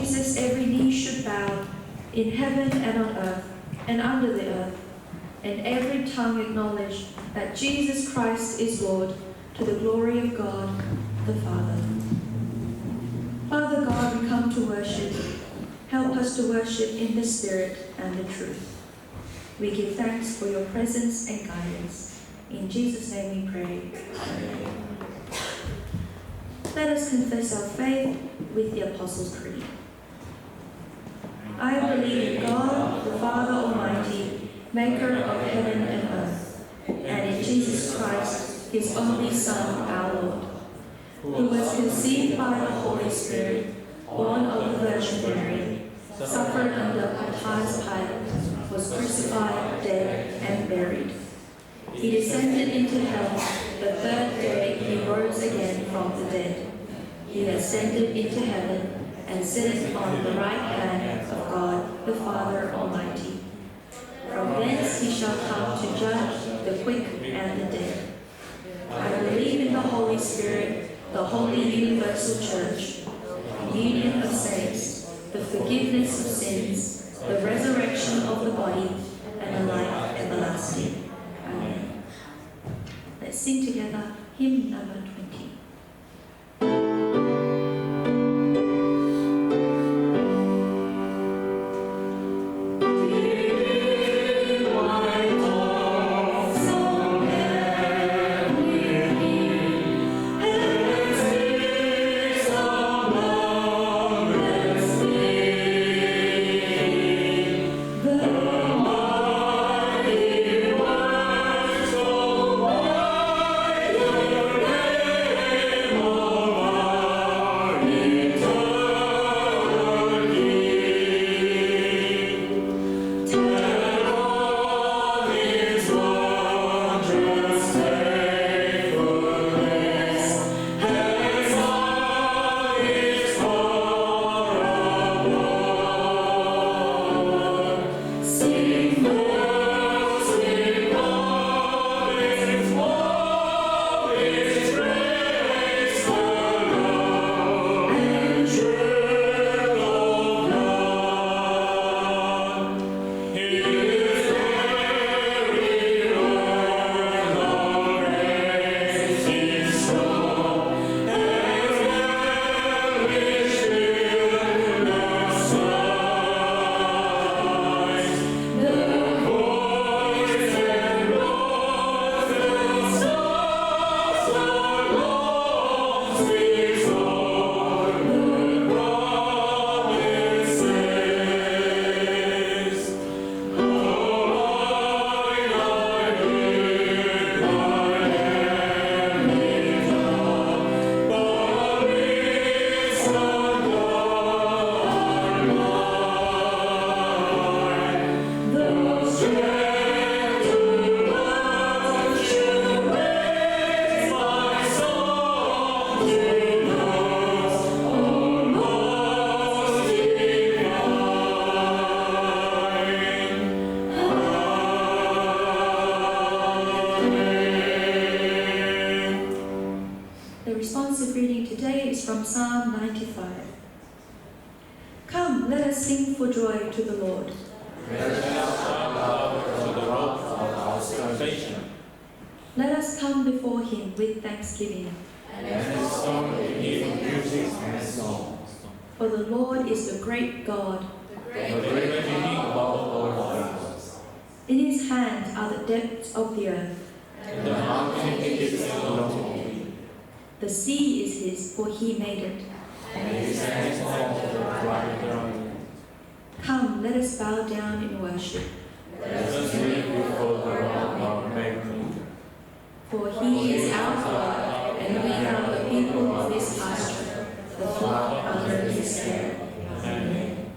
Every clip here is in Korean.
Jesus, every knee should bow in heaven and on earth and under the earth, and every tongue acknowledge that Jesus Christ is Lord, to the glory of God the Father. Father God, we come to worship. Help us to worship in the Spirit and the truth. We give thanks for your presence and guidance. In Jesus' name we pray. Amen. Let us confess our faith with the Apostles' Creed. I believe in God, the Father Almighty, maker of heaven and earth, and in Jesus Christ, his only Son, our Lord, who was conceived by the Holy Spirit, born of the Virgin Mary, suffered under Pontius Pilate, was crucified, dead, and buried. He descended into hell. The third day he rose again from the dead. He ascended into heaven and sitteth on the right hand of God the Father Almighty. From thence he shall come to judge the quick and the dead. I believe in the Holy Spirit, the holy universal church, the union of saints, the forgiveness of sins, the resurrection of the body, and the life everlasting. Amen. Let's sing together hymn number 20. From Psalm 95. Come, let us sing for joy to the Lord. Let us come before him with thanksgiving. For the Lord is the great God. In his hand are the depths of the earth. The sea is his, for he made it. Come, let us bow down in worship. For he is our God, and we are the people of his pasture, the flock under his care. Amen.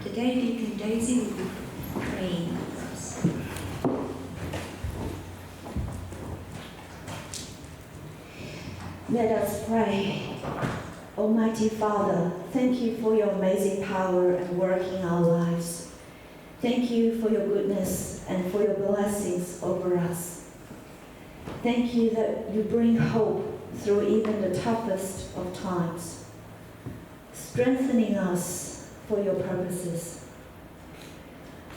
Today, Deacon Daisy will be praying for us. Let us pray. Almighty Father, thank you for your amazing power and work in our lives. Thank you for your goodness and for your blessings over us. Thank you that you bring hope through even the toughest of times. strengthening us for your purposes.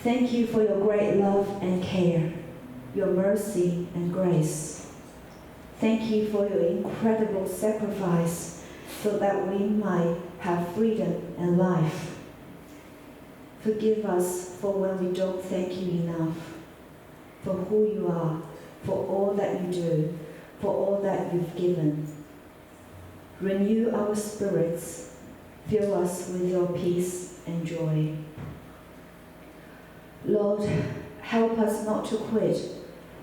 Thank you for your great love and care, your mercy and grace. Thank you for your incredible sacrifice so that we might have freedom and life. Forgive us for when we don't thank you enough, for who you are, for all that you do, for all that you've given. Renew our spirits, fill us with your peace and joy. Lord, help us not to quit.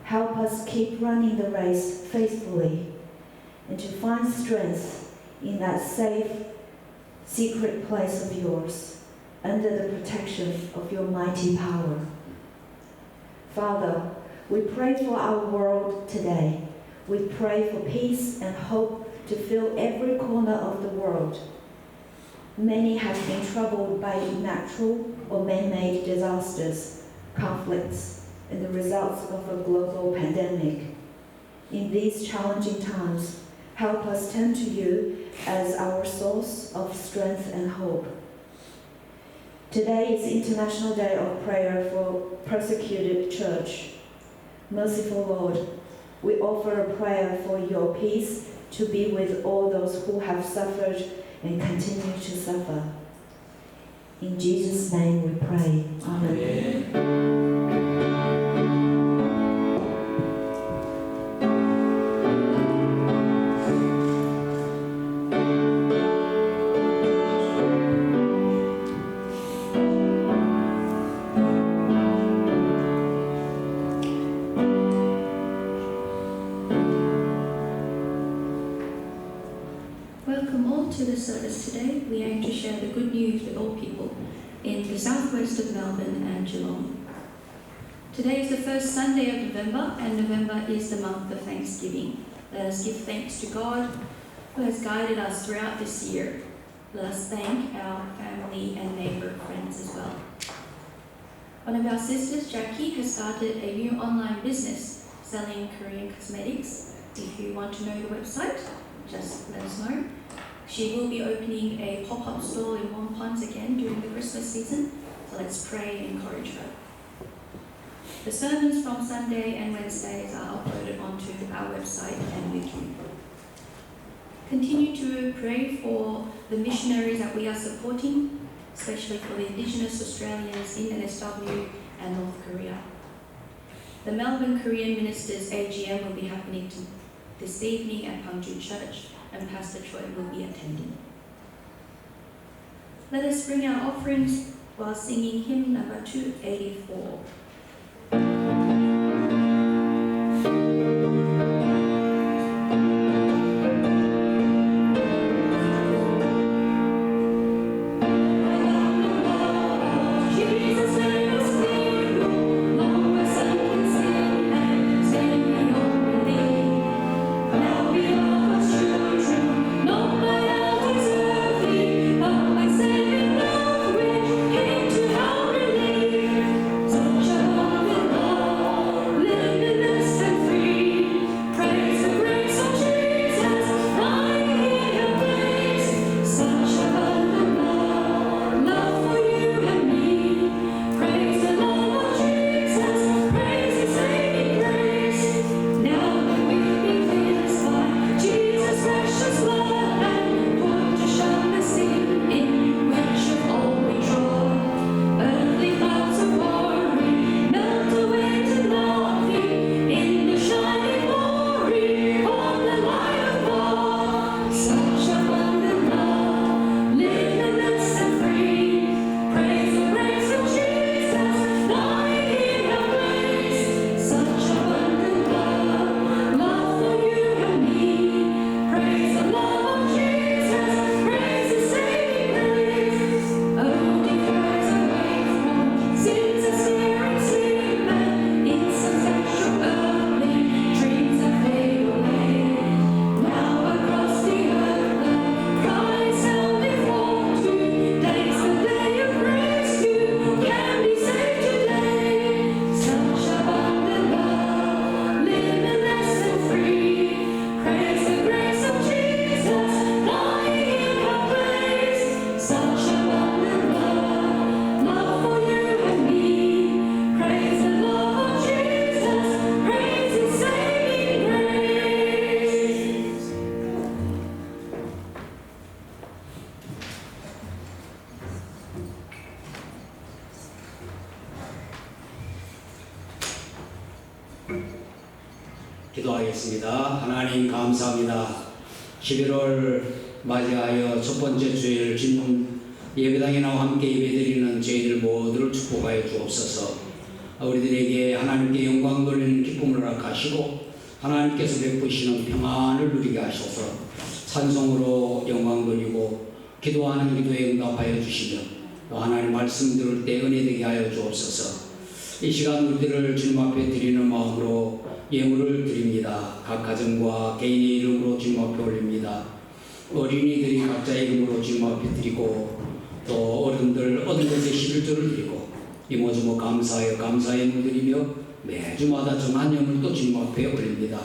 Help us keep running the race faithfully and to find strength in that safe, secret place of yours, under the protection of your mighty power. Father, we pray for our world today. We pray for peace and hope to fill every corner of the world. Many have been troubled by natural or man-made disasters, conflicts, and the results of a global pandemic. In these challenging times, help us turn to you as our source of strength and hope. Today is International Day of Prayer for Persecuted Church. Merciful Lord, we offer a prayer for your peace to be with all those who have suffered and continue to suffer. In Jesus' name we pray. Amen. Welcome all to the service today. We aim to share the good news with all people in the southwest of Melbourne and Geelong. Today is the first Sunday of November, and November is the month of Thanksgiving. Let us give thanks to God who has guided us throughout this year. Let us thank our family and neighbour friends as well. One of our sisters, Jackie, has started a new online business selling Korean cosmetics. If you want to know the website, just let us know. She will be opening a pop-up store in Warm Ponds again during the Christmas season, so let's pray and encourage her. The sermons from Sunday and Wednesdays are uploaded onto our website and YouTube. Continue to pray for the missionaries that we are supporting, especially for the Indigenous Australians in NSW and North Korea. The Melbourne Korean Ministers AGM will be happening this evening at Pangju Church, and Pastor Choi will be attending. Let us bring our offerings while singing hymn number 284. Such a 기도하겠습니다. 하나님 감사합니다. 11월 맞이하여 첫 번째 주일 주님 예배당에 나와 함께 예배드리는 저희들 모두를 축복하여 주옵소서. 우리들에게 하나님께 영광 돌리는 기쁨을 허락하시고 하나님께서 베푸시는 평안을 누리게 하셔서 찬송으로 영광 돌리고 기도하는 기도에 응답하여 주시며 또 하나님 말씀 들을 때 은혜 되게 하여 주옵소서. 이 시간 우리들을 주님 앞에 드리는 마음으로 예물을 드립니다. 각 가정과 개인의 이름으로 주님 앞에 올립니다. 어린이들이 각자의 이름으로 주님 앞에 드리고 또 어른들 얻은 것에 11조를 드리고 이모저모 감사하여 감사의 예물 드리며 매주마다 정한 예물도 주님 앞에 올립니다.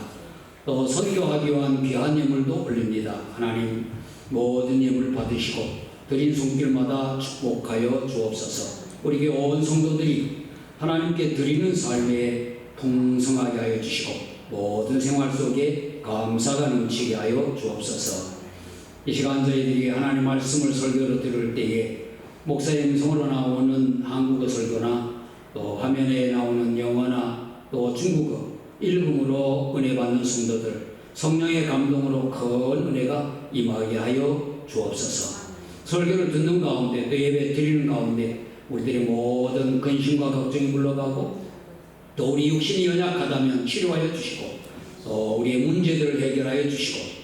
또 선교하기 위한 귀한 예물도 올립니다. 하나님 모든 예물을 받으시고 드린 손길마다 축복하여 주옵소서. 우리에게 온 성도들이 하나님께 드리는 삶에 풍성하게 하여 주시고 모든 생활 속에 감사가 넘치게 하여 주옵소서. 이 시간 저희들이 하나님 말씀을 설교로 들을 때에 목사의 음성으로 나오는 한국어 설교나 또 화면에 나오는 영어나 또 중국어 읽음으로 은혜 받는 성도들 성령의 감동으로 큰 은혜가 임하게 하여 주옵소서. 설교를 듣는 가운데 또 예배 드리는 가운데 우리들의 모든 근심과 걱정이 물러가고 또 우리 육신이 연약하다면 치료하여 주시고 또 우리의 문제들을 해결하여 주시고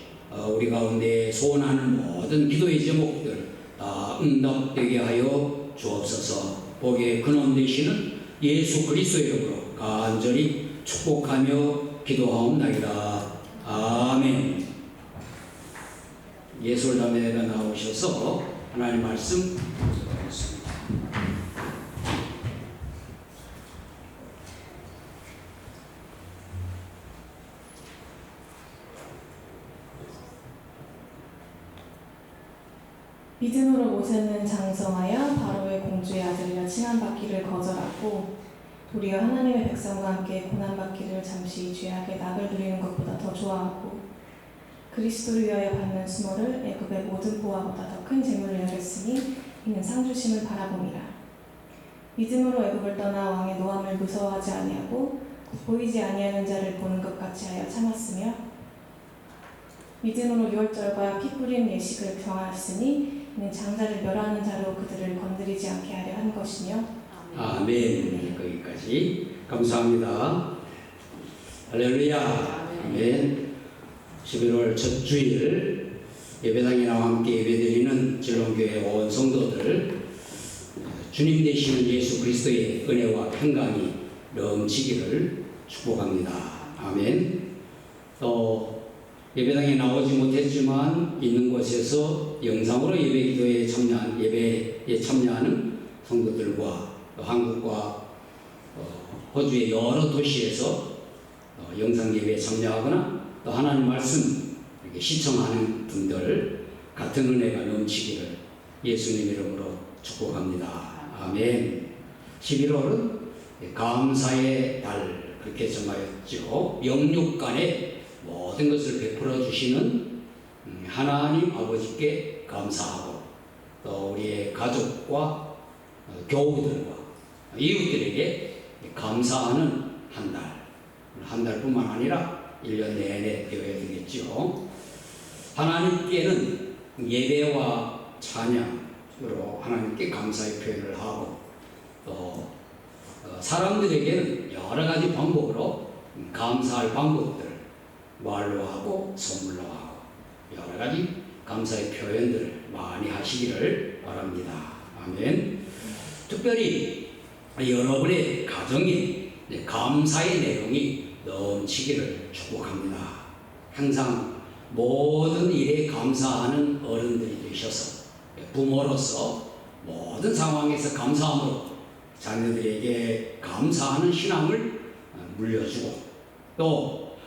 우리 가운데 소원하는 모든 기도의 제목들 다 응답되게 하여 주옵소서. 복의 근원 되시는 예수 그리스도의 이름으로 간절히 축복하며 기도하옵나이다. 아멘. 예술자매가 나오셔서 하나님 말씀 묵상하겠습니다. 믿음으로 모세는 장성하여 바로의 공주의 아들이라 칭함받기를 거절하고 도리어 하나님의 백성과 함께 고난받기를 잠시 죄악의 낙을 누리는 것보다 더 좋아하고 그리스도를 위하여 받는 수모를 애굽의 모든 보화보다 더 큰 재물을 여겼으니 이는 상 주심을 바라봄이라. 믿음으로 애굽을 떠나 왕의 노함을 무서워하지 아니하고 보이지 아니하는 자를 보는 것 같이 하여 참았으며 믿음으로 유월절과 피 뿌린 예식을 경하였으니 이는 장자를 멸하는 자로 그들을 건드리지 않게 하려 한 것이며. 아멘. 거기까지 감사합니다. 할렐루야. 아멘. 11월 첫 주일 예배당에 나와 함께 예배드리는 진롱교회 온 성도들 주님 되시는 예수 그리스도의 은혜와 평강이 넘치기를 축복합니다. 아멘. 또 예배당에 나오지 못했지만 있는 곳에서 영상으로 예배기도에 참여하는 성도들과 또 한국과 호주의 여러 도시에서 영상 예배에 참여하거나 또 하나님 말씀 이렇게 시청하는 분들 같은 은혜가 넘치기를 예수님 이름으로 축복합니다. 아멘. 11월은 감사의 달 그렇게 정하였죠. 영육간에 모든 것을 베풀어 주시는 하나님 아버지께 감사하고 또 우리의 가족과 교우들과 이웃들에게 감사하는 한 달뿐만 아니라 1년 내내 되어야 되겠죠. 하나님께는 예배와 찬양으로 하나님께 감사의 표현을 하고 또 사람들에게는 여러 가지 방법으로 감사할 방법들 말로 하고 선물로 하고 여러 가지 감사의 표현들을 많이 하시기를 바랍니다. 아멘. 특별히 여러분의 가정에 감사의 내용이 넘치기를 축복합니다. 항상 모든 일에 감사하는 어른들이 되셔서 부모로서 모든 상황에서 감사함으로 자녀들에게 감사하는 신앙을 물려주고 또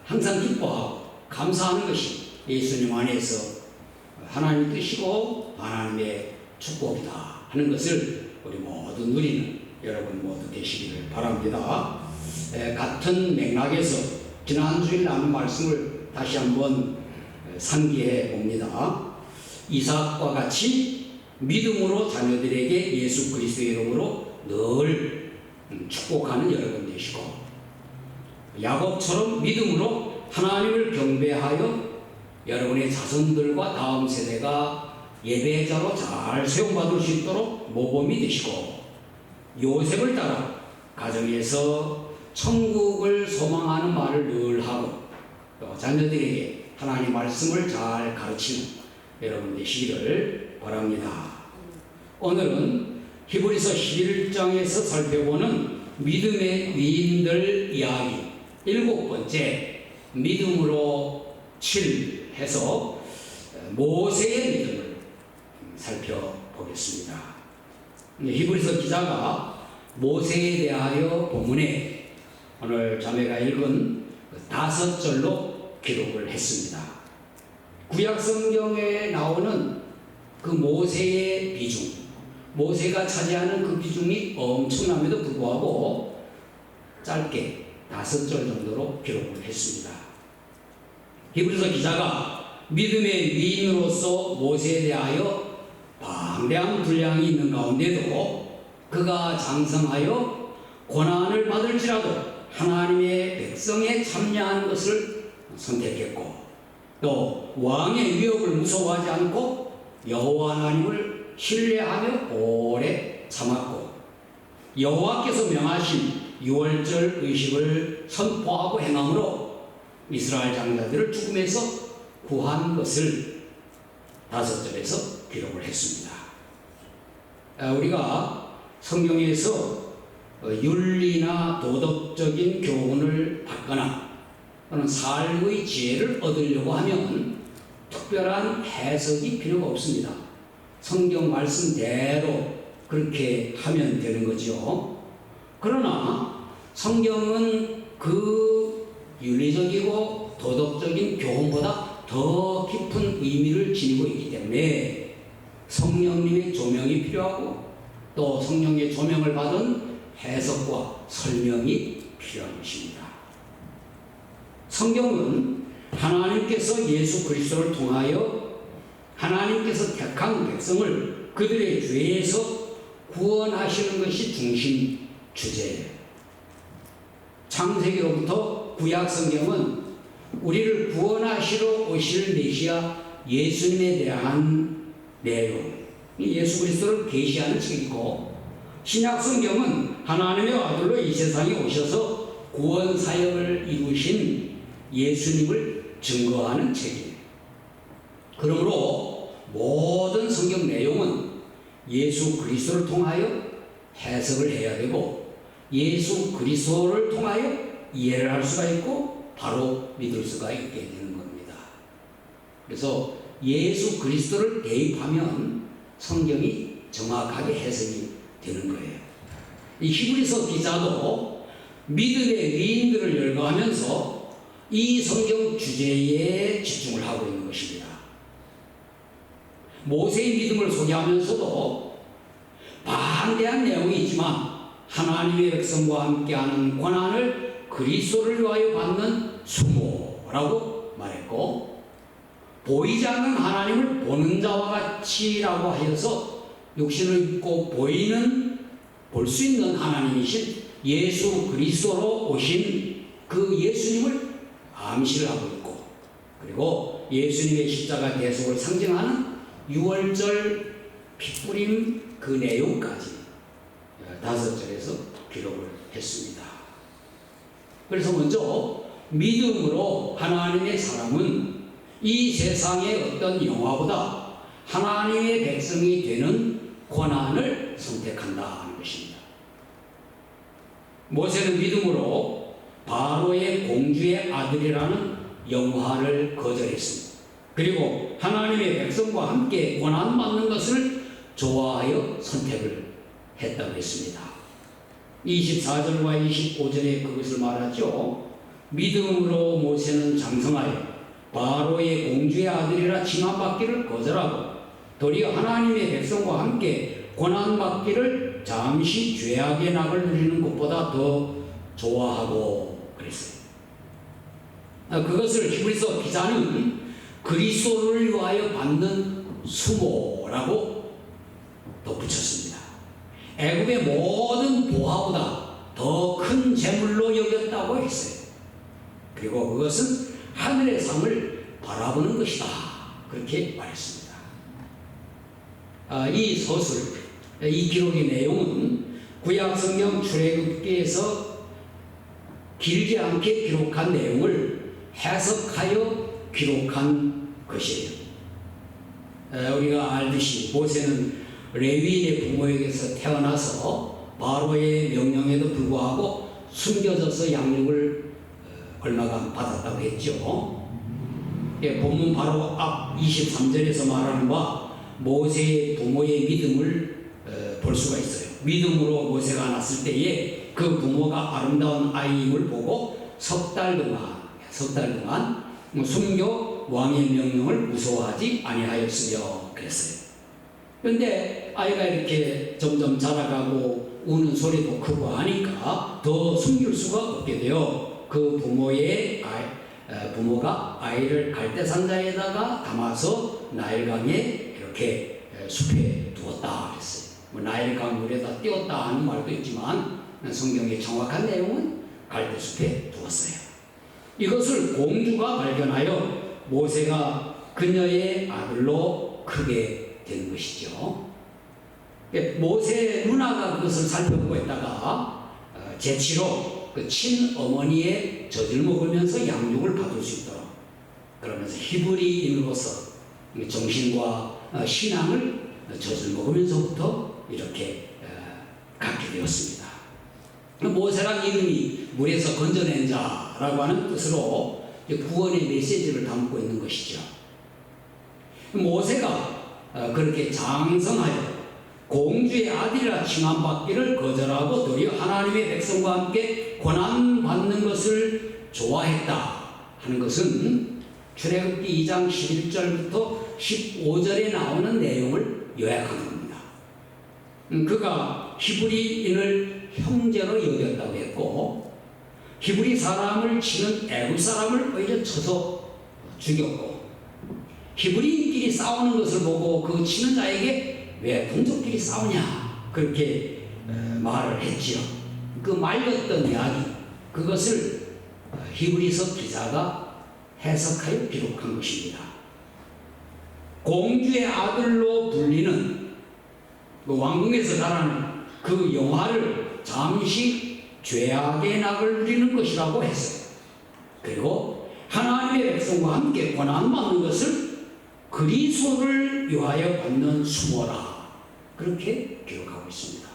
항상 기뻐하고 감사하는 것이 예수님 안에서 하나님 뜻이고 하나님의 축복이다 하는 것을 우리 모두 누리는 여러분 모두 되시기를 바랍니다. 같은 맥락에서 지난주일 나눈 말씀을 다시 한번 상기해 봅니다. 이삭과 같이 믿음으로 자녀들에게 예수 그리스도의 이름으로 늘 축복하는 여러분 되시고 야곱처럼 믿음으로 하나님을 경배하여 여러분의 자손들과 다음 세대가 예배자로 잘 세움받을 수 있도록 모범이 되시고, 요셉을 따라 가정에서 천국을 소망하는 말을 늘 하고 또 자녀들에게 하나님 말씀을 잘 가르치는 여러분 되시기를 바랍니다. 오늘은 히브리서 11장에서 살펴보는 믿음의 위인들 이야기 7번째, 믿음으로 7 해서 모세의 믿음을 살펴보겠습니다. 히브리서 기자가 모세에 대하여 본문에 오늘 자매가 읽은 5절로 기록을 했습니다. 구약 성경에 나오는 그 모세의 비중, 모세가 차지하는 그 비중이 엄청남에도 불구하고 짧게 5절 정도로 기록을 했습니다. 히브리서 기자가 믿음의 위인으로서 모세에 대하여 방대한 분량이 있는 가운데도 그가 장성하여 고난을 받을지라도 하나님의 백성에 참여하는 것을 선택했고, 또 왕의 위협을 무서워하지 않고 여호와 하나님을 신뢰하며 오래 참았고, 여호와께서 명하신 유월절 의식을 선포하고 행함으로 이스라엘 장자들을 죽음에서 구한 것을 5절에서 기록을 했습니다. 우리가 성경에서 윤리나 도덕적인 교훈을 받거나 또는 삶의 지혜를 얻으려고 하면 특별한 해석이 필요가 없습니다. 성경 말씀대로 그렇게 하면 되는 거죠. 그러나 성경은 그 윤리적이고 도덕적인 교훈보다 더 깊은 의미를 지니고 있기 때문에 성령님의 조명이 필요하고 또 성령의 조명을 받은 해석과 설명이 필요한 것입니다. 성경은 하나님께서 예수 그리스도를 통하여 하나님께서 택한 백성을 그들의 죄에서 구원하시는 것이 중심 주제예요. 창세기로부터 구약 성경은 우리를 구원하시러 오실 메시아 예수님에 대한 내용, 예수 그리스도를 계시하는 책이고, 신약 성경은 하나님의 아들로 이 세상에 오셔서 구원 사역을 이루신 예수님을 증거하는 책이에요. 그러므로 모든 성경 내용은 예수 그리스도를 통하여 해석을 해야 되고, 예수 그리스도를 통하여 이해를 할 수가 있고 바로 믿을 수가 있게 되는 겁니다. 그래서 예수 그리스도를 대입하면 성경이 정확하게 해석이 되는 거예요. 이 히브리서 기자도 믿음의 위인들을 열거하면서 이 성경 주제에 집중을 하고 있는 것입니다. 모세의 믿음을 소개하면서도 방대한 내용이 있지만 하나님의 백성과 함께하는 고난을 그리스도를 위하여 받는 수모라고 말했고, 보이지 않는 하나님을 보는 자와 같이라고 하여서 육신을 입고 볼 수 있는 하나님이신 예수 그리스도로 오신 그 예수님을 암시를 하고 있고, 그리고 예수님의 십자가 대속을 상징하는 유월절 핏뿌림 그 내용까지 5절에서 기록을 했습니다. 그래서 먼저 믿음으로 하나님의 사람은 이 세상의 어떤 영화보다 하나님의 백성이 되는 고난을 선택한다는 것입니다. 모세는 믿음으로 바로의 공주의 아들이라는 영화를 거절했습니다. 그리고 하나님의 백성과 함께 고난받는 것을 좋아하여 선택을 했다고 했습니다. 24절과 25절에 그것을 말하죠. 믿음으로 모세는 장성하여 바로의 공주의 아들이라 칭함받기를 거절하고 도리어 하나님의 백성과 함께 고난받기를 잠시 죄악의 낙을 누리는 것보다 더 좋아하고 그랬어요. 그것을 히브리서 기자는 그리스도를 위하여 받는 수모라고 덧붙였습니다. 애굽의 모든 보화보다 더 큰 재물로 여겼다고 했어요. 그리고 그것은 하늘의 상을 바라보는 것이다. 그렇게 말했습니다. 이 서술, 이 기록의 내용은 구약 성경 출애굽기에서 길지 않게 기록한 내용을 해석하여 기록한 것이에요. 우리가 알듯이 모세는 레위인의 부모에게서 태어나서 바로의 명령에도 불구하고 숨겨져서 양육을 얼마간 받았다고 했죠. 본문 바로 앞 23절에서 말하는 바 모세의 부모의 믿음을 볼 수가 있어요. 믿음으로 모세가 낳았을 때에 그 부모가 아름다운 아이임을 보고 석 달 동안 순교 왕의 명령을 무서워하지 아니하였으며 그랬어요. 그런데 아이가 이렇게 점점 자라가고 우는 소리도 크고 하니까 더 숨길 수가 없게 돼요. 그 부모가 아이를 갈대상자에다가 담아서 나일강에 이렇게 숲에 두었다 그랬어요. 나일강 물에다 띄웠다 하는 말도 있지만 성경의 정확한 내용은 갈대숲에 두었어요. 이것을 공주가 발견하여 모세가 그녀의 아들로 크게 된 것이죠. 모세 누나가 그것을 살펴보고 있다가 재치로 그 친어머니의 젖을 먹으면서 양육을 받을 수 있도록 그러면서 히브리인으로서 정신과 신앙을 젖을 먹으면서부터 이렇게 갖게 되었습니다. 모세란 이름이 물에서 건져낸 자라고 하는 뜻으로 구원의 메시지를 담고 있는 것이죠. 모세가 그렇게 장성하여 공주의 아들이라 칭함받기를 거절하고 도리어 하나님의 백성과 함께 고난받는 것을 좋아했다 하는 것은 출애굽기 2장 11절부터 15절에 나오는 내용을 요약한 겁니다. 그가 히브리인을 형제로 여겼다고 했고 히브리 사람을 치는 애굽 사람을 오히려 쳐서 죽였고 히브리인끼리 싸우는 것을 보고 그 치는 자에게 왜 동족끼리 싸우냐 그렇게 말을 했지요. 그 말렸던 이야기 그것을 히브리서 기자가 해석하여 기록한 것입니다. 공주의 아들로 불리는 그 왕궁에서 자라는 그 영화를 잠시 죄악의 낙을 누리는 것이라고 했어요. 그리고 하나님의 백성과 함께 고난받는 것을 그리스도를 위하여 받는 수모라 그렇게 기록하고 있습니다.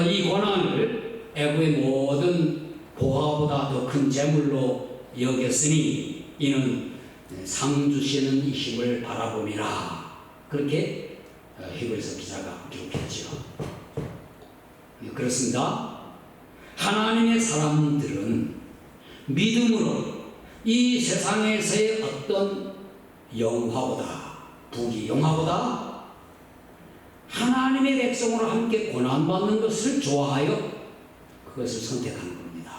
이 고난을 애굽의 모든 보화보다 더 큰 재물로 여겼으니 이는 상 주시는 이심을 바라봄이라 그렇게 히브리서 기자가 기록했지요. 그렇습니다. 하나님의 사람들은 믿음으로 이 세상에서의 어떤 영화보다 부귀영화보다 하나님의 백성으로 함께 고난받는 것을 좋아하여 그것을 선택하는 겁니다.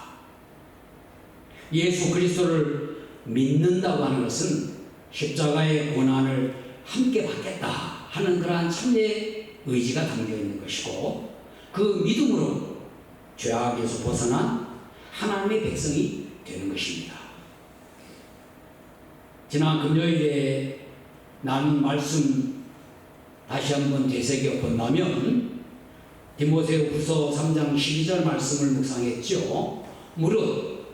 예수 그리스도를 믿는다고 하는 것은 십자가의 고난을 함께 받겠다 하는 그러한 참된 의지가 담겨 있는 것이고 그 믿음으로 죄악에서 벗어난 하나님의 백성이 되는 것입니다. 지난 금요일에 나눈 말씀 다시 한번 되새겨 본다면 디모데후서 3장 12절 말씀을 묵상했죠. 무릇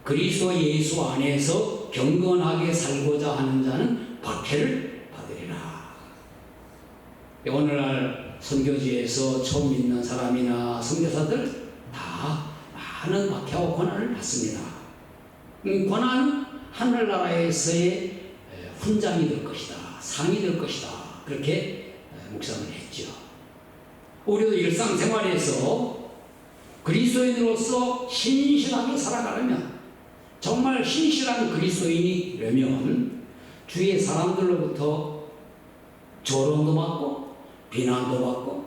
그리스도 예수 안에서 경건하게 살고자 하는 자는 박해를 받으리라. 오늘날 선교지에서 처음 믿는 사람이나 선교사들 다 많은 박해와 고난을 받습니다. 고난은 하늘나라에서의 훈장이 될 것이다. 상이 될 것이다. 그렇게 묵상을 했죠. 우리도 일상생활에서 그리스도인으로서 신실하게 살아가려면 정말 신실한 그리스도인이 되려면 주위의 사람들로부터 조롱도 받고 비난도 받고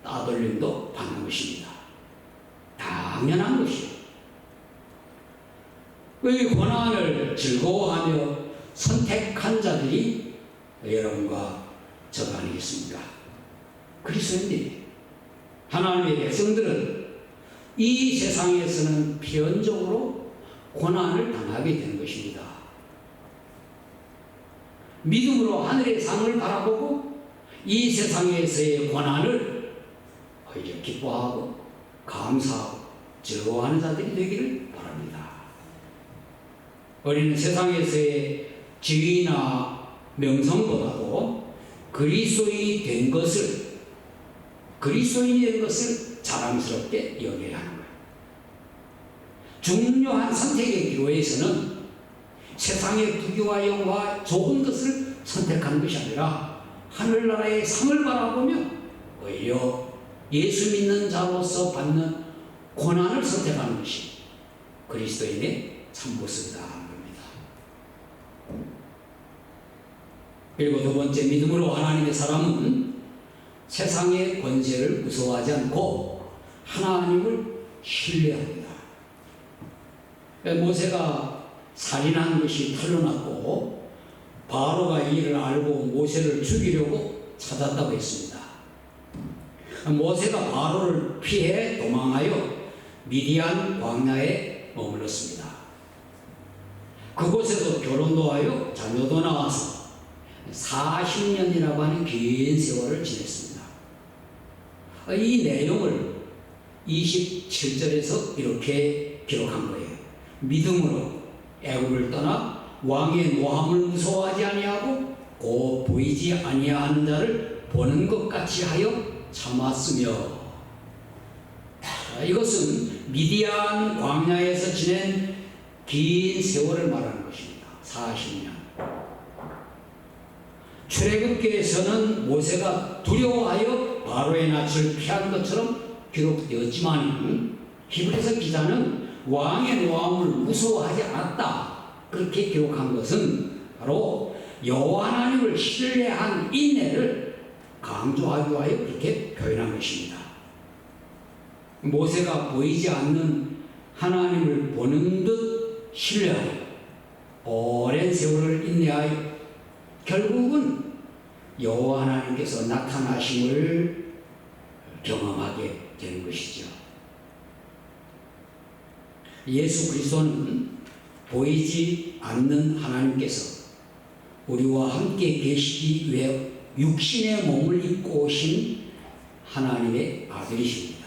따돌림도 받는 것입니다. 당연한 것이요. 이 고난을 즐거워하며 선택한 자들이 여러분과 저가 아니겠습니까? 그리스도인들이 하나님의 백성들은 이 세상에서는 필연적으로 고난을 당하게 되는 것입니다. 믿음으로 하늘의 상을 바라보고 이 세상에서의 고난을 오히려 기뻐하고 감사하고 즐거워하는 자들이 되기를 바랍니다. 우리는 세상에서의 지위나 명성보다도 그리스도인이 된 것을 자랑스럽게 여겨야 하는 거예요. 중요한 선택의 기로에서는 세상의 부귀와 영화 좋은 것을 선택하는 것이 아니라 하늘나라의 상을 바라보며 오히려 예수 믿는 자로서 받는 고난을 선택하는 것이 그리스도인의 참모습이다 하는 겁니다. 그리고 두 번째, 믿음으로 하나님의 사람은 세상의 권세를 무서워하지 않고 하나님을 신뢰합니다. 모세가 살인한 것이 털려났고 바로가 이를 알고 모세를 죽이려고 찾았다고 했습니다. 모세가 바로를 피해 도망하여 미디안 광야에 머물렀습니다. 그곳에서 결혼도 하여 자녀도 낳아서 40년이라고 하는 긴 세월을 지냈습니다. 이 내용을 27절에서 이렇게 기록한 거예요. 믿음으로 애굽을 떠나 왕의 노함을 무서워하지 아니하고 곧 보이지 아니하는 자를 보는 것 같이 하여 참았으며. 이것은 미디안 광야에서 지낸 긴 세월을 말하는 것입니다. 40년. 출애굽기에서는 모세가 두려워하여 바로의 낯을 피한 것처럼 기록되었지만 히브리서 기자는 왕의 노함을 무서워하지 않았다, 그렇게 기록한 것은 바로 여호와 하나님을 신뢰한 인내를 강조하기 위하여 그렇게 표현한 것입니다. 모세가 보이지 않는 하나님을 보는 듯 신뢰하여 오랜 세월을 인내하여 결국은 여호와 하나님께서 나타나심을 경험하게 되는 것이죠. 예수 그리스도는 보이지 않는 하나님께서 우리와 함께 계시기 위해 육신의 몸을 입고 오신 하나님의 아들이십니다.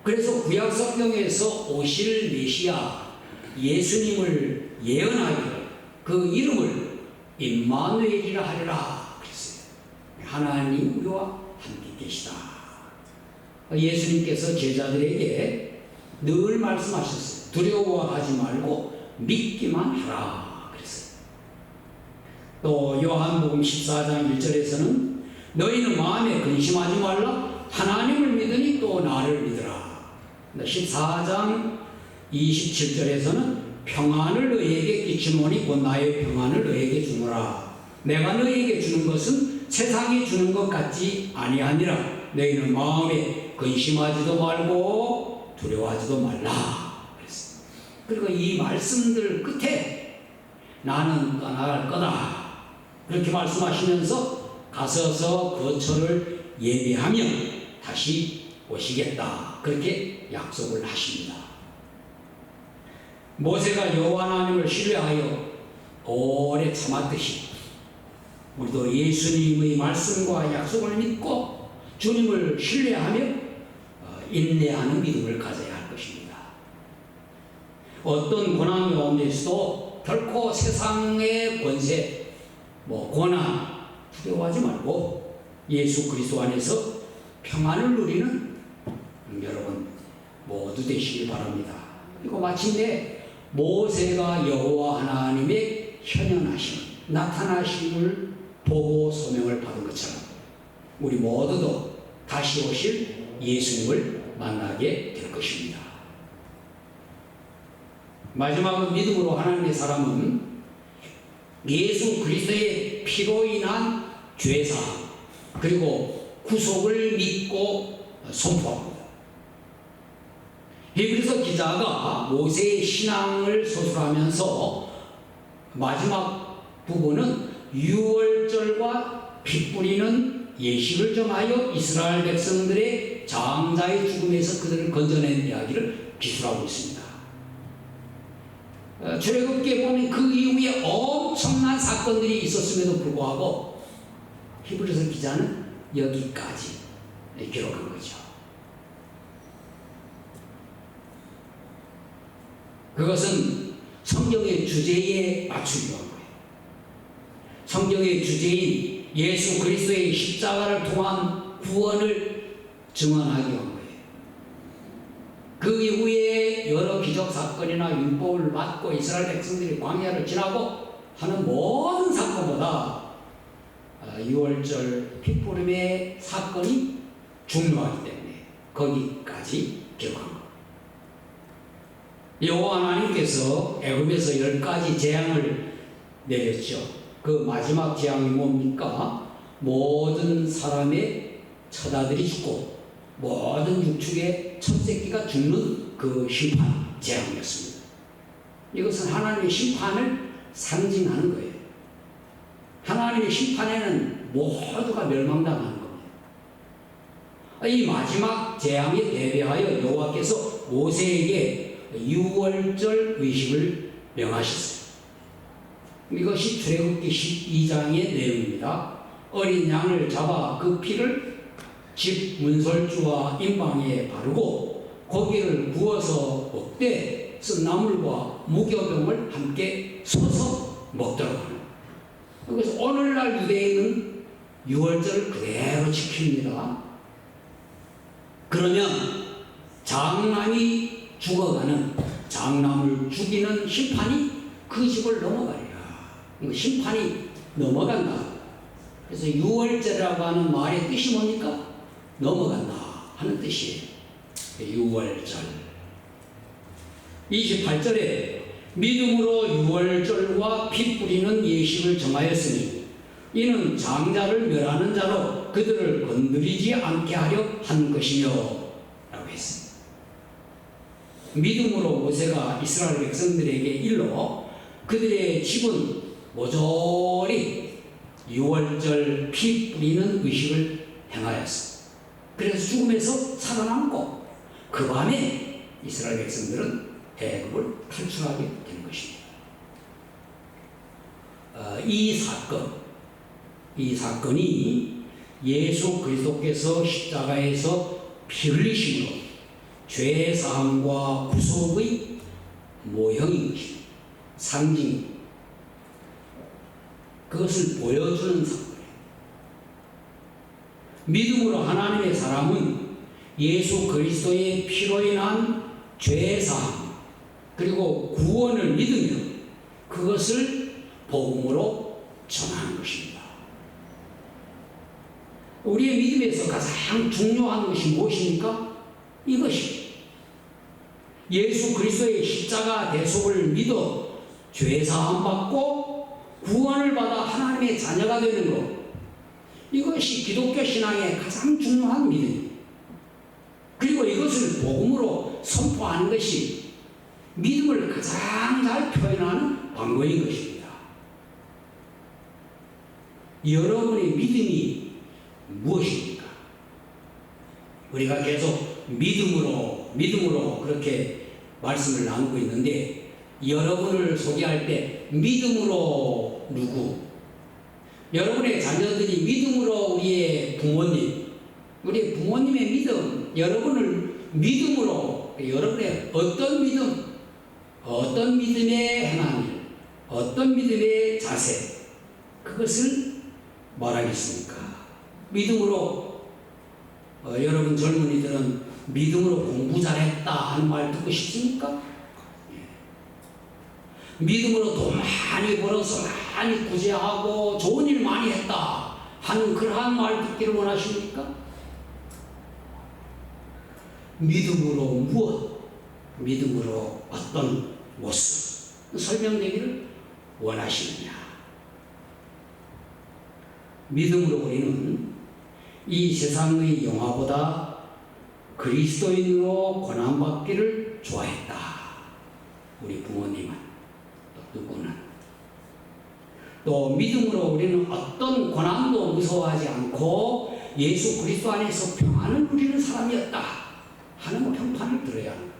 그래서 구약 성경에서 오실 메시아 예수님을 예언하기를 그 이름을 임마누엘이라 하리라 그랬어요. 하나님 우리와 함께 계시다. 예수님께서 제자들에게 늘 말씀하셨어요. 두려워하지 말고 믿기만 하라 그랬어요. 또 요한복음 14장 1절에서는 너희는 마음에 근심하지 말라. 하나님을 믿으니 또 나를 믿으라. 14장 27절에서는 평안을 너희에게 끼치노니 곧 나의 평안을 너희에게 주노라. 내가 너희에게 주는 것은 세상이 주는 것 같지 아니하니라. 너희는 마음에 근심하지도 말고 두려워하지도 말라 그랬어요. 그리고 이 말씀들 끝에 나는 떠나갈 거다 그렇게 말씀하시면서 가서서 거처를 예비하며 다시 오시겠다 그렇게 약속을 하십니다. 모세가 여호와 하나님을 신뢰하여 오래 참았듯이 우리도 예수님의 말씀과 약속을 믿고 주님을 신뢰하며 인내하는 믿음을 가져야 할 것입니다. 어떤 고난 가운데서도 결코 세상의 권세, 고난 두려워하지 말고 예수 그리스도 안에서 평안을 누리는 여러분 모두 되시길 바랍니다. 그리고 마침내 모세가 여호와 하나님의 현현하심, 나타나심을 보고 소명을 받은 것처럼 우리 모두도 다시 오실 예수님을 만나게 될 것입니다. 마지막은 믿음으로 하나님의 사람은 예수 그리스도의 피로 인한 죄사함 그리고 구속을 믿고 선포합니다. 히브리서 기자가 모세의 신앙을 서술하면서 마지막 부분은 유월절과 피 뿌리는 예식을 정하여 이스라엘 백성들의 장자의 죽음에서 그들을 건져낸 이야기를 기술하고 있습니다. 출애굽기에 보면 그 이후에 엄청난 사건들이 있었음에도 불구하고 히브리서 기자는 여기까지 기록한 거죠. 그것은 성경의 주제에 맞추기 위한 거예요. 성경의 주제인 예수 그리스도의 십자가를 통한 구원을 증언하기 위한 거예요. 그 이후에 여러 기적 사건이나 율법을 받고 이스라엘 백성들이 광야를 지나고 하는 모든 사건보다 6월절 핏부림의 사건이 중요하기 때문에 거기까지 기록한 겁니다. 여호와 하나님께서 애굽에서 10가지 재앙을 내렸죠. 그 마지막 재앙이 뭡니까? 모든 사람의 처자들이 죽고 모든 육축의 첫 새끼가 죽는 그 심판 재앙이었습니다. 이것은 하나님의 심판을 상징하는 거예요. 하나님의 심판에는 모두가 멸망당하는 겁니다. 이 마지막 재앙에 대비하여 여호와께서 모세에게 6월절 의식을 명하셨어요. 이것이 출애굽기 12장의 내용입니다. 어린 양을 잡아 그 피를 집 문설주와 임방에 바르고 고기를 구워서 먹되 쓴 나물과 무교병을 함께 서서 먹도록 하는 거예요. 그래서 오늘날 유대인은 6월절을 그대로 지킵니다. 그러면 장남이 죽어가는, 장남을 죽이는 심판이 그 집을 넘어가리라. 심판이 넘어간다. 그래서 6월절이라고 하는 말의 뜻이 뭡니까? 넘어간다 하는 뜻이에요. 6월절. 28절에 믿음으로 6월절과 피 뿌리는 예식을 정하였으니 이는 장자를 멸하는 자로 그들을 건드리지 않게 하려 한 것이며 라고 했습니다. 믿음으로 모세가 이스라엘 백성들에게 일러 그들의 집은 모조리 6월절 피 뿌리는 의식을 행하였습니다. 그래서 죽음에서 살아남고 그 밤에 이스라엘 백성들은 애굽을 탈출하게 된 것입니다. 이 사건이 예수 그리스도께서 십자가에서 피 흘리심으로 죄 사함과 구속의 모형인 것입니다. 상징. 그것을 보여주는 사건이에요. 믿음으로 하나님의 사람은 예수 그리스도의 피로 인한 죄 사함 그리고 구원을 믿으며 그것을 복음으로 전하는 것입니다. 우리의 믿음에서 가장 중요한 것이 무엇입니까? 이것입니다. 예수 그리스도의 십자가 대속을 믿어 죄 사함 받고 구원을 받아 하나님의 자녀가 되는 것. 이것이 기독교 신앙의 가장 중요한 믿음입니다. 그리고 이것을 복음으로 선포하는 것이 믿음을 가장 잘 표현하는 방법인 것입니다. 여러분의 믿음이 무엇입니까? 우리가 계속 믿음으로 그렇게 말씀을 나누고 있는데 여러분을 소개할 때 믿음으로 누구? 여러분의 자녀들이 믿음으로 우리의 부모님, 우리 부모님의 믿음, 여러분을 믿음으로 여러분의 어떤 믿음, 어떤 믿음의 행함, 어떤 믿음의 자세, 그것을 말하겠습니까? 믿음으로 여러분 젊은이들은 믿음으로 공부 잘했다 하는 말 듣고 싶습니까? 믿음으로 돈 많이 벌어서 많이 구제하고 좋은 일 많이 했다 하는 그러한 말 듣기를 원하십니까? 믿음으로 무엇? 믿음으로 어떤 모습? 설명되기를 원하시느냐? 믿음으로 우리는 이 세상의 영화보다 그리스도인으로 고난받기를 좋아했다. 우리 부모님은 또 누구는 또 믿음으로 우리는 어떤 고난도 무서워하지 않고 예수 그리스도 안에서 평안을 누리는 사람이었다 하는 평판을 들어야 합니다.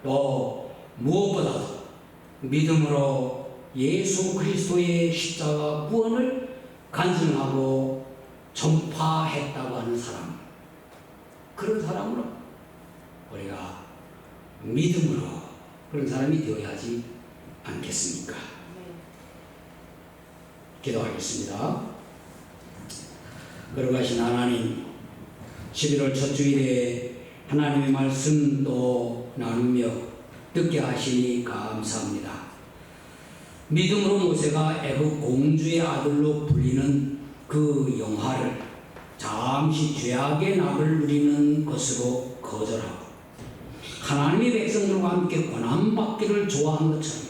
또 무엇보다도 믿음으로 예수 그리스도의 십자가 구원을 간증하고 전파했다고 하는 사람, 그런 사람으로 우리가 믿음으로 그런 사람이 되어야 하지 않겠습니까? 기도하겠습니다. 거룩하신 하나님, 11월 첫 주일에 하나님의 말씀도 나누며 듣게 하시니 감사합니다. 믿음으로 모세가 애굽 공주의 아들로 불리는 그 영화를 잠시 죄악의 낙을 누리는 것으로 거절하고 하나님의 백성들과 함께 고난받기를 좋아한 것처럼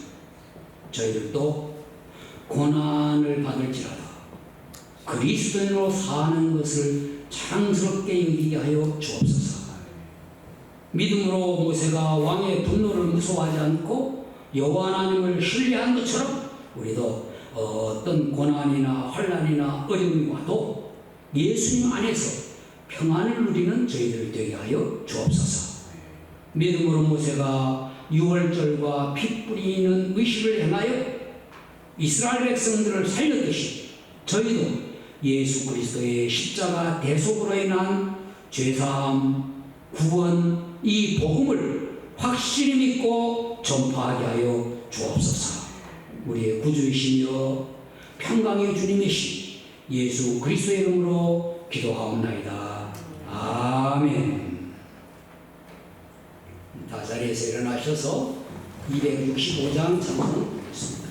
저희들도 고난을 받을지라도 그리스도인으로 사는 것을 자랑스럽게 여기게 하여 주옵소서. 믿음으로 모세가 왕의 분노를 무서워하지 않고 여호와 하나님을 신뢰한 것처럼 우리도 어떤 고난이나 환난이나 어려움이 와도 예수님 안에서 평안을 누리는 저희들 되게 하여 주옵소서. 믿음으로 모세가 유월절과 피 뿌리는 의식을 행하여 이스라엘 백성들을 살렸듯이 저희도 예수 그리스도의 십자가 대속으로 인한 죄사함, 구원, 이 복음을 확실히 믿고 전파하게 하여 주옵소서. 우리의 구주이시며 평강의 주님이신 예수 그리스도의 이름으로 기도하옵나이다. 아멘. 다 자리에서 일어나셔서 265장 찬송하겠습니다.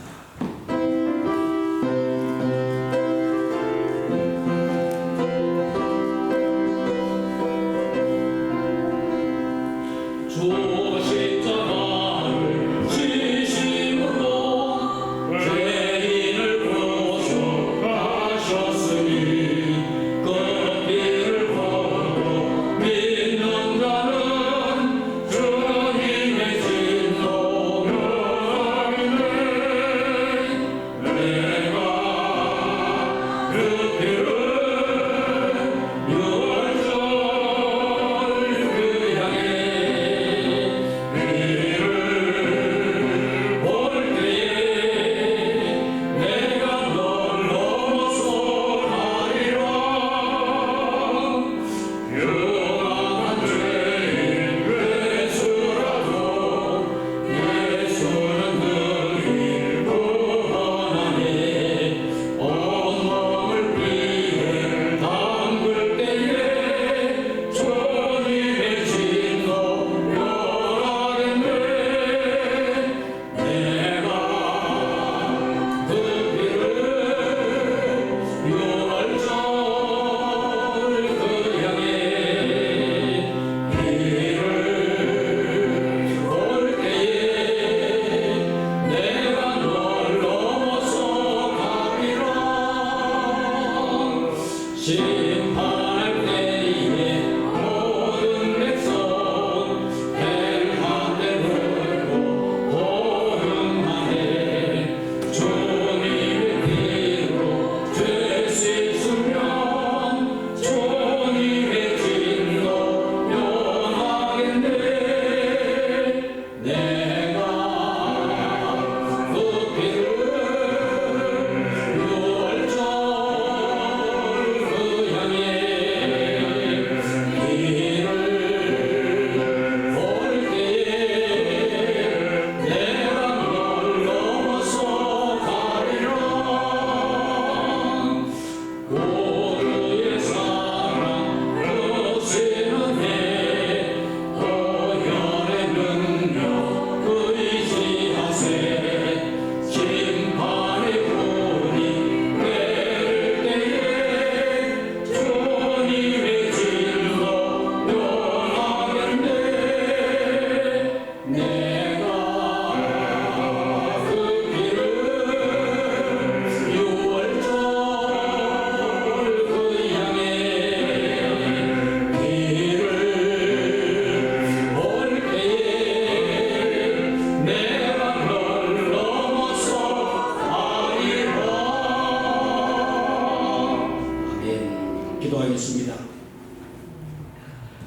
기도하겠습니다.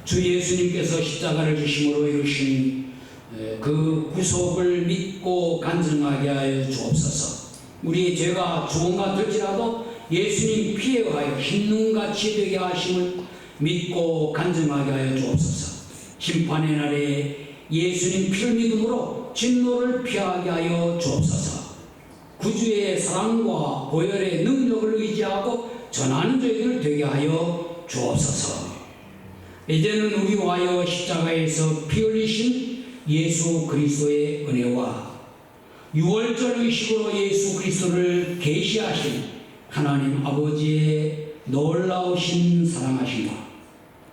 주 예수님께서 십자가를 지심으로 이루신 그 구속을 믿고 간증하게 하여 주옵소서. 우리의 죄가 주원가 될지라도 예수님 피에 의하여 흰눈같이 되게 하심을 믿고 간증하게 하여 주옵소서. 심판의 날에 예수님 피를 믿음으로 진노를 피하게 하여 주옵소서. 구주의 사랑과 보혈의 능력을 의지하고 전하는 저희들 되게 하여 주옵소서. 이제는 우리와 하여 십자가에서 피 흘리신 예수 그리스도의 은혜와 6월절 의식으로 예수 그리스도를 계시하신 하나님 아버지의 놀라우신 사랑하심과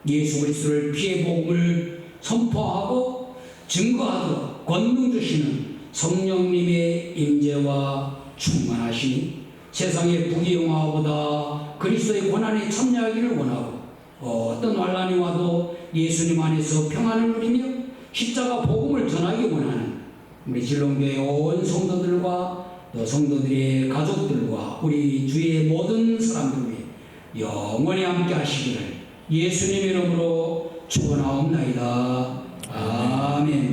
예수 그리스도를 피의 복음을 선포하고 증거하도록 권능 주시는 성령님의 임재와 충만하시니 세상의 부귀영화보다 그리스도의 고난에 참여하기를 원하고 어떤 환난이 와도 예수님 안에서 평안을 누리며 십자가 복음을 전하기 원하는 우리 진롱교회 온 성도들과 또 성도들의 가족들과 우리 주위의 모든 사람들 위해 영원히 함께 하시기를 예수님 이름으로 축원하옵나이다. 아멘.